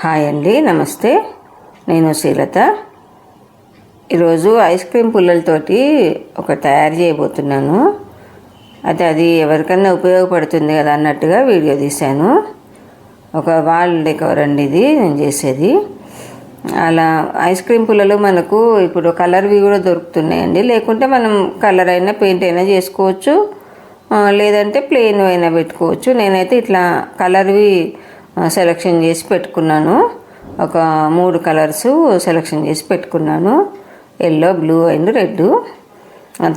Hi అండి, నమస్తే. నేను శ్రీలత. ఈరోజు ఐస్ క్రీమ్ పుల్లలతోటి ఒక తయారు చేయబోతున్నాను. అయితే అది ఎవరికన్నా ఉపయోగపడుతుంది కదా అన్నట్టుగా వీడియో తీశాను. ఒక వాల్ డెకర్ అండి ఇది నేను చేసేది. అలా ఐస్ క్రీమ్ పుల్లలు మనకు ఇప్పుడు కలర్వి కూడా దొరుకుతున్నాయండి. లేకుంటే మనం కలర్ అయినా పెయింట్ అయినా చేసుకోవచ్చు, లేదంటే ప్లెయిన్ అయినా పెట్టుకోవచ్చు. నేనైతే ఇట్లా కలర్వి సెలెక్షన్ చేసి పెట్టుకున్నాను. ఒక 3 కలర్స్ సెలెక్షన్ చేసి పెట్టుకున్నాను, ఎల్లో, బ్లూ అండ్ రెడ్.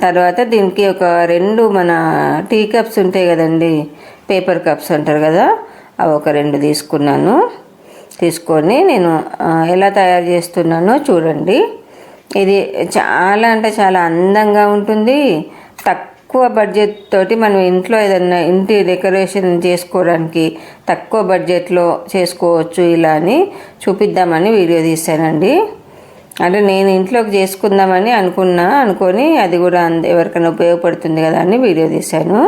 తర్వాత దీనికి ఒక 2 మన టీ కప్స్ ఉంటాయి కదండి, పేపర్ కప్స్ అంటారు కదా, అవి ఒక 2 తీసుకున్నాను. తీసుకొని నేను ఎలా తయారు చేస్తున్నానో చూడండి. ఇది చాలా అంటే చాలా అందంగా ఉంటుంది. తక్కువ బడ్జెట్ తోటి మనం ఇంట్లో ఏదన్నా ఇంటి డెకరేషన్ చేసుకోవడానికి తక్కువ బడ్జెట్లో చేసుకోవచ్చు. ఇలా అని చూపిద్దామని వీడియో తీశానండి. అంటే నేను ఇంట్లోకి చేసుకుందామని అనుకొని అది కూడా ఎవరికైనా ఉపయోగపడుతుంది కదా అని వీడియో తీశాను.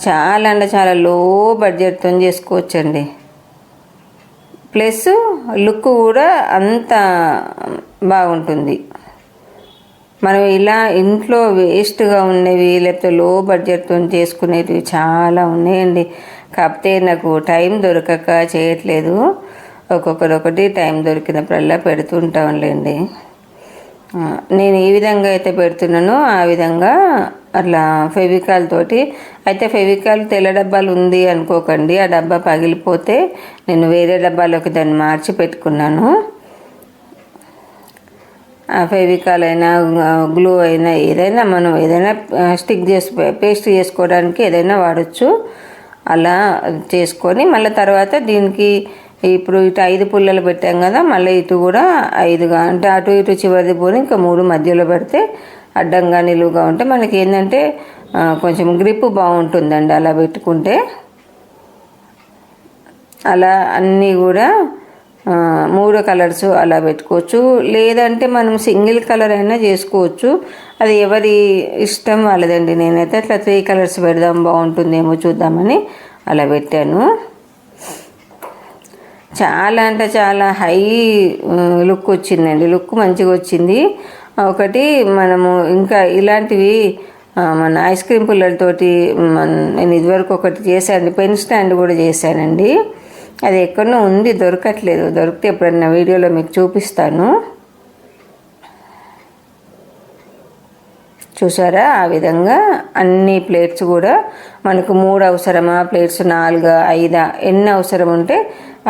చాలా అంటే చాలా లో బడ్జెట్తో చేసుకోవచ్చండి. ప్లస్ లుక్ కూడా అంత బాగుంటుంది. మనం ఇలా ఇంట్లో వేస్ట్గా ఉన్నవి లేకపోతే లో బడ్జెట్తో చేసుకునేటివి చాలా ఉన్నాయండి. కాకపోతే నాకు టైం దొరకక చేయట్లేదు. ఒక్కొక్కటి టైం దొరికినప్పుడల్లా పెడుతుంటాంలేండి. నేను ఏ విధంగా అయితే పెడుతున్నానో ఆ విధంగా అట్లా ఫెవికాల్ తోటి. అయితే ఫెవికాల్ తెల్ల డబ్బాలు ఉంది అనుకోకండి, ఆ డబ్బా పగిలిపోతే నేను వేరే డబ్బాలోకి దాన్ని మార్చి పెట్టుకున్నాను. ఫెవికాల్ అయినా గ్లూ అయినా ఏదైనా మనం ఏదైనా పేస్ట్ చేసుకోవడానికి ఏదైనా వాడచ్చు. అలా చేసుకొని మళ్ళీ తర్వాత దీనికి ఇప్పుడు ఇటు 5 పుల్లలు పెట్టాం కదా, మళ్ళీ ఇటు కూడా 5గా అంటే అటు ఇటు చివరిది పోని ఇంకా 3 మధ్యలో పెడితే అడ్డంగా నిలువుగా ఉంటే మనకి ఏంటంటే కొంచెం గ్రిప్ బాగుంటుందండి అలా పెట్టుకుంటే. అలా అన్నీ కూడా 3 కలర్స్ అలా పెట్టుకోవచ్చు, లేదంటే మనం సింగిల్ కలర్ అయినా చేసుకోవచ్చు. అది ఎవరి ఇష్టం వాళ్ళదండి. నేనైతే అట్లా 3 కలర్స్ పెడదాం బాగుంటుందేమో చూద్దామని అలా పెట్టాను. చాలా అంటే చాలా హై లుక్ వచ్చిందండి. లుక్ మంచిగా వచ్చింది. ఒకటి మనము ఇంకా ఇలాంటివి మన ఐస్ క్రీమ్ పుల్లలతోటి నేను ఇదివరకు ఒకటి చేశాను, పెన్ స్టాండ్ కూడా చేశానండి. అది ఎక్కడో ఉంది, దొరకట్లేదు. దొరికితే ఎప్పుడన్నా వీడియోలో మీకు చూపిస్తాను. చూసారా, ఆ విధంగా అన్ని ప్లేట్స్ కూడా మనకు 3 అవసరమా, ప్లేట్స్ 4, 5 ఎన్ని అవసరం ఉంటే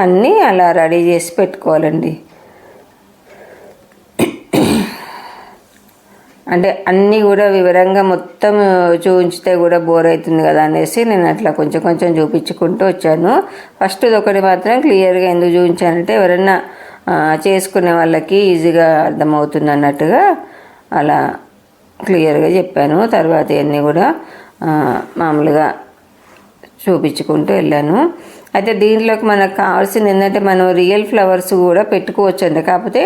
అన్నీ అలా రెడీ చేసి పెట్టుకోవాలండి. అంటే అన్నీ కూడా వివరంగా మొత్తం చూపించితే కూడా బోర్ అవుతుంది కదా అనేసి నేను అట్లా కొంచెం కొంచెం చూపించుకుంటూ వచ్చాను. ఫస్ట్ ఒకటి మాత్రం క్లియర్గా ఎందుకు చూపించానంటే ఎవరన్నా చేసుకునే వాళ్ళకి ఈజీగా అర్థమవుతుంది అన్నట్టుగా అలా క్లియర్గా చెప్పాను. తర్వాత ఇవన్నీ కూడా మామూలుగా చూపించుకుంటూ వెళ్ళాను. అయితే దీంట్లోకి మనకు కావాల్సింది ఏంటంటే మనం రియల్ ఫ్లవర్స్ కూడా పెట్టుకోవచ్చు అండి. కాకపోతే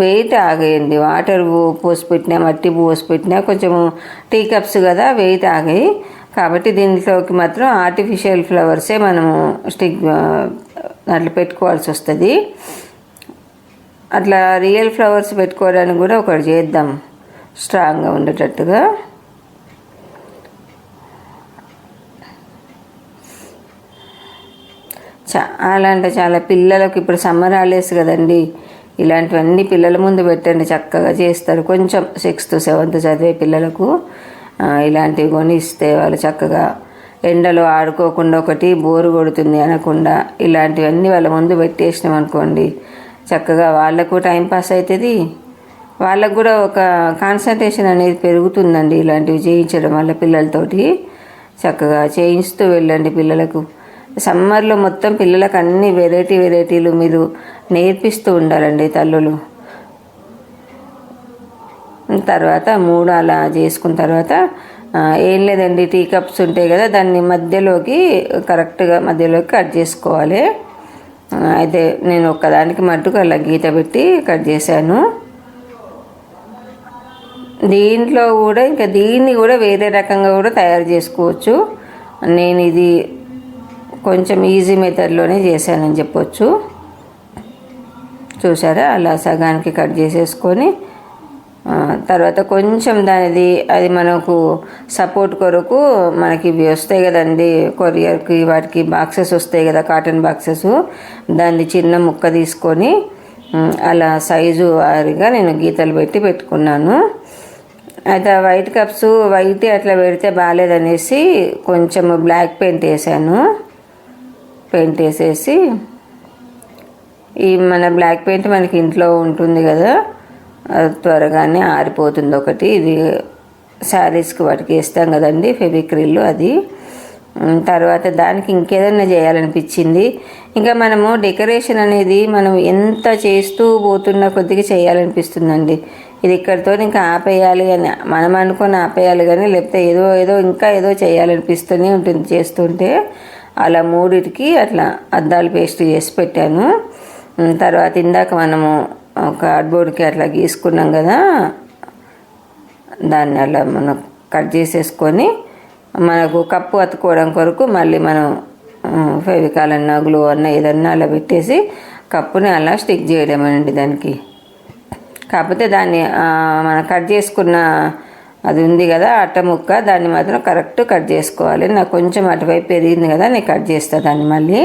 వెయిట్ ఆగేయండి. వాటర్ పోసి పెట్టినా, మట్టి పోసి పెట్టినా కొంచెం టీ కప్స్ కదా, వెయిట్ ఆగాయి. కాబట్టి దీంట్లోకి మాత్రం ఆర్టిఫిషియల్ ఫ్లవర్సే మనము అట్లా పెట్టుకోవాల్సి వస్తుంది. అట్లా రియల్ ఫ్లవర్స్ పెట్టుకోవడానికి కూడా ఒకటి చేద్దాం స్ట్రాంగ్గా ఉండేటట్టుగా. చాలా అంటే చాలా పిల్లలకు ఇప్పుడు సమ్మర్ హాలిడేస్ కదండి, ఇలాంటివన్నీ పిల్లల ముందు పెట్టండి, చక్కగా చేస్తారు. కొంచెం 6th 7th చదివే పిల్లలకు ఇలాంటివి కొని ఇస్తే వాళ్ళు చక్కగా ఎండలో ఆడుకోకుండా, ఒకటి బోరు కొడుతుంది అనకుండా ఇలాంటివన్నీ వాళ్ళ ముందు పెట్టేసినాం అనుకోండి, చక్కగా వాళ్ళకు టైంపాస్ అవుతుంది. వాళ్ళకు కూడా ఒక కాన్సన్ట్రేషన్ అనేది పెరుగుతుందండి ఇలాంటివి చేయించడం వల్ల. పిల్లలతోటి చక్కగా చేయిస్తూ వెళ్ళండి పిల్లలకు. సమ్మర్లో మొత్తం పిల్లలకు అన్ని వెరైటీలు మీరు నేర్పిస్తూ ఉండాలండి తల్లులు. తర్వాత 3 అలా చేసుకున్న తర్వాత ఏం లేదండి, టీ కప్స్ ఉంటాయి కదా, దాన్ని కరెక్ట్గా మధ్యలోకి కట్ చేసుకోవాలి. అయితే నేను ఒక్కదానికి మట్టుకు అలా గీత పెట్టి కట్ చేశాను. దీంట్లో కూడా దీన్ని కూడా వేరే రకంగా కూడా తయారు చేసుకోవచ్చు. నేను ఇది కొంచెం ఈజీ మెథడ్లోనే చేశానని చెప్పొచ్చు. చూసారా, అలా సగానికి కట్ చేసేసుకొని తర్వాత కొంచెం అది మనకు సపోర్ట్ కొరకు మనకి ఇవి వస్తాయి కదండి, కొరియర్కి వాటికి బాక్సెస్ వస్తాయి కదా, కాటన్ బాక్సెస్, దాన్ని చిన్న ముక్క తీసుకొని అలా సైజు వారిగా నేను గీతలు పెట్టుకున్నాను. అయితే వైట్ కప్స్ వైట్ అట్లా పెడితే బాగాలేదనేసి కొంచెం బ్లాక్ పెయింట్ వేసాను. పెయింట్ వేసేసి ఈ మన బ్లాక్ పెయింట్ మనకి ఇంట్లో ఉంటుంది కదా, త్వరగానే ఆరిపోతుంది. ఒకటి ఇది శారీస్కి వాటికి వేస్తాం కదండి ఫెవిక్రిల్, అది. తర్వాత దానికి ఇంకేదన్నా చేయాలనిపించింది. ఇంకా మనము డెకరేషన్ అనేది మనం ఎంత చేస్తూ పోతున్న కొద్దిగా చేయాలనిపిస్తుందండి. ఇది ఇక్కడితో ఇంకా ఆపేయాలి అని మనం అనుకొని ఆపేయాలి కానీ, లేకపోతే ఏదో ఇంకా ఏదో చేయాలనిపిస్తూనే ఉంటుంది చేస్తుంటే. అలా మూడిటికి అట్లా అద్దాలు పేస్ట్ చేసి పెట్టాను. తర్వాత ఇందాక మనము కార్డ్బోర్డ్కి అట్లా గీసుకున్నాం కదా, దాన్ని అలా మనం కట్ చేసేసుకొని మనకు కప్పు అతుకోవడం కొరకు మళ్ళీ మనం ఫెవికాల్ అన్నా గ్లూ అన్నా ఏదన్నా అలా పెట్టేసి కప్పుని అలా స్టిక్ చేయడమేనండి దానికి. కాకపోతే దాన్ని మనం కట్ చేసుకున్న అది ఉంది కదా అట్ట ముక్క, దాన్ని మాత్రం కరెక్ట్ కట్ చేసుకోవాలి. నాకు కొంచెం అటువైపు పెరిగింది కదా, నేను కట్ చేస్తాను దాన్ని మళ్ళీ.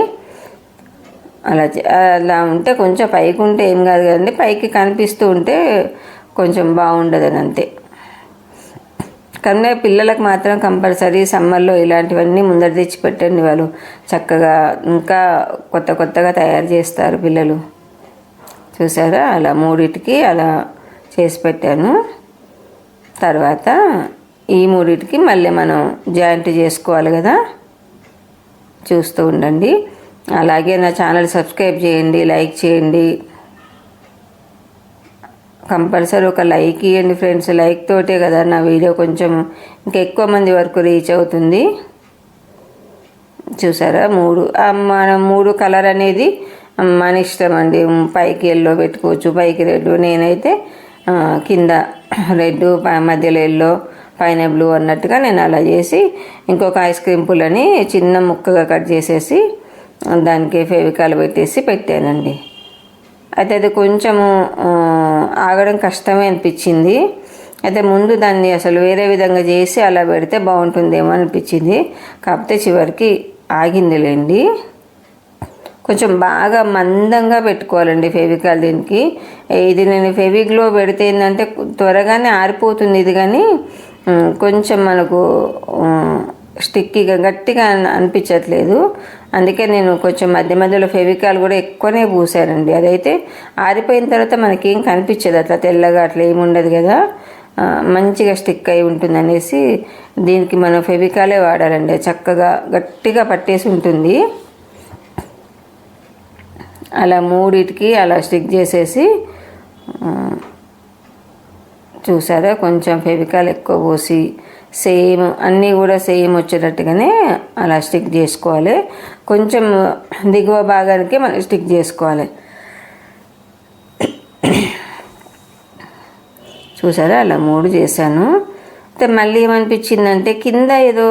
అలా ఉంటే కొంచెం పైకి ఉంటే ఏం కాదు కదండి, పైకి కనిపిస్తూ ఉంటే కొంచెం బాగుండదని అంతే. కానీ పిల్లలకు మాత్రం కంపల్సరీ సమ్మర్లో ఇలాంటివన్నీ ముందర తెచ్చి పెట్టండి, వాళ్ళు చక్కగా ఇంకా కొత్తగా తయారు చేస్తారు పిల్లలు. చూసారా, అలా మూడిటికి అలా చేసి పెట్టాను. తర్వాత ఈ మూడిటికి మళ్ళీ మనం జాయింట్ చేసుకోవాలి కదా, చూస్తూ ఉండండి. అలాగే నా ఛానల్ సబ్స్క్రైబ్ చేయండి, లైక్ చేయండి, కంపల్సరీ ఒక లైక్ ఇవ్వండి ఫ్రెండ్స్. లైక్ తోటే కదా నా వీడియో కొంచెం ఇంకా ఎక్కువ మంది వరకు రీచ్ అవుతుంది. చూసారా, మనం మూడు కలర్ అనేది మన ఇష్టం అండి. పైకి ఎల్లో పెట్టుకోవచ్చు, పైకి రెడ్. నేనైతే కింద రెడ్, మధ్యలో ఎల్లో, పైన బ్లూ అన్నట్టుగా నేను అలా చేసి ఇంకొక ఐస్ క్రీమ్ పుల్లని చిన్న ముక్కగా కట్ చేసేసి దానికి ఫెవికాల్ పెట్టానండి. అయితే అది కొంచెము ఆగడం కష్టమే అనిపించింది. అయితే ముందు దాన్ని అసలు వేరే విధంగా చేసి అలా పెడితే బాగుంటుందేమో అనిపించింది. కాకపోతే చివరికి ఆగిందిలేండి. కొంచెం బాగా మందంగా పెట్టుకోవాలండి ఫెవికాల్ దీనికి. ఇది నేను ఫెవిగ్లో పెడితే ఏంటంటే త్వరగానే ఆరిపోతుంది ఇది, కానీ కొంచెం మనకు స్టిక్కీగా గట్టిగా అనిపించట్లేదు. అందుకే నేను కొంచెం మధ్యలో ఫెవికాల్ కూడా ఎక్కువనే పూసానండి. అదైతే ఆరిపోయిన తర్వాత మనకేం కనిపించదు, అట్లా తెల్లగా అట్లా ఏముండదు కదా, మంచిగా స్టిక్ అయి ఉంటుంది అనేసి దీనికి మనం ఫెవికాలే వాడాలండి. చక్కగా గట్టిగా పట్టేసి ఉంటుంది. అలా మూడిటికి అలా స్టిక్ చేసేసి చూసారా, కొంచెం ఫెవికాల్ ఎక్కువ పోసి సేమ్ అన్నీ కూడా సేమ్ వచ్చేటట్టుగానే అలా స్టిక్ చేసుకోవాలి. కొంచెం దిగువ భాగానికి మనం స్టిక్ చేసుకోవాలి. చూసారా, అలా మూడు చేశాను. అయితే మళ్ళీ ఏమనిపించిందంటే కింద ఏదో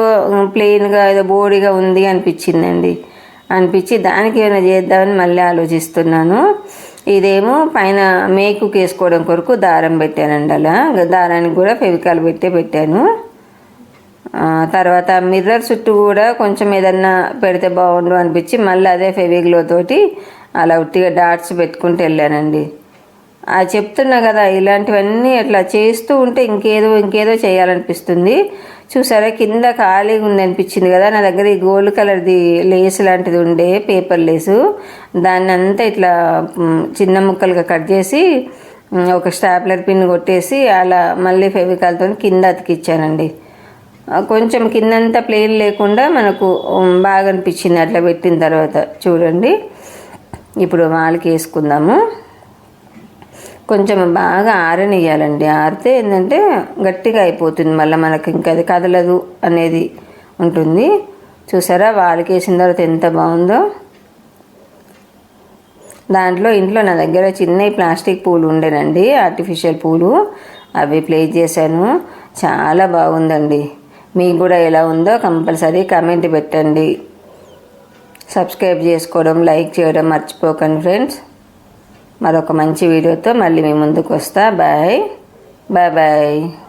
ప్లెయిన్గా ఏదో బోడిగా ఉంది అనిపించి దానికి ఏమైనా చేద్దామని మళ్ళీ ఆలోచిస్తున్నాను. ఇదేమో పైన మేకుకి వేసుకోవడం కొరకు దారం పెట్టానండి. అలా దారానికి కూడా ఫెవికాల్ పెట్టాను. తర్వాత మిర్రర్ చుట్టూ కూడా కొంచెం ఏదన్నా పెడితే బాగుండు అనిపించి మళ్ళీ అదే ఫెవిగ్లో తోటి అలా ఉట్టిగా డాట్స్ పెట్టుకుంటూ వెళ్ళానండి. చెప్తున్నా కదా, ఇలాంటివన్నీ అట్లా చేస్తూ ఉంటే ఇంకేదో చేయాలనిపిస్తుంది. చూసారా, కింద ఖాళీగా ఉంది అనిపించింది కదా, నా దగ్గర ఈ గోల్డ్ కలర్ది లేస్ లాంటిది ఉండే, పేపర్ లేసు. దాన్ని అంతా ఇట్లా చిన్న ముక్కలుగా కట్ చేసి ఒక స్టాప్లర్ పిన్ కొట్టేసి అలా మళ్ళీ ఫెవికాల్తో కింద అతికిచ్చానండి. కొంచెం కిందంతా ప్లెయిన్ లేకుండా మనకు బాగా అనిపించింది అట్లా పెట్టిన తర్వాత. చూడండి, ఇప్పుడు వాళ్ళకి వేసుకుందాము. కొంచెం బాగా ఆరనియ్యాలండి. ఆరితే ఏంటంటే గట్టిగా అయిపోతుంది, మళ్ళీ మనకి ఇంకా అది కదలదు అనేది ఉంటుంది. చూసారా, వాళ్ళకి వేసిన తర్వాత ఎంత బాగుందో. దాంట్లో ఇంట్లో నా దగ్గర చిన్న ప్లాస్టిక్ పూలు ఉండేనండి, ఆర్టిఫిషియల్ పూలు, అవి ప్లేస్ చేశాను. చాలా బాగుందండి. మీకు కూడా ఎలా ఉందో కంపల్సరీ కామెంట్ పెట్టండి. సబ్స్క్రైబ్ చేసుకోవడం, లైక్ చేయడం మర్చిపోకండి ఫ్రెండ్స్. మరొక మంచి వీడియోతో మళ్ళీ మీ ముందుకు వస్తా. Bye bye.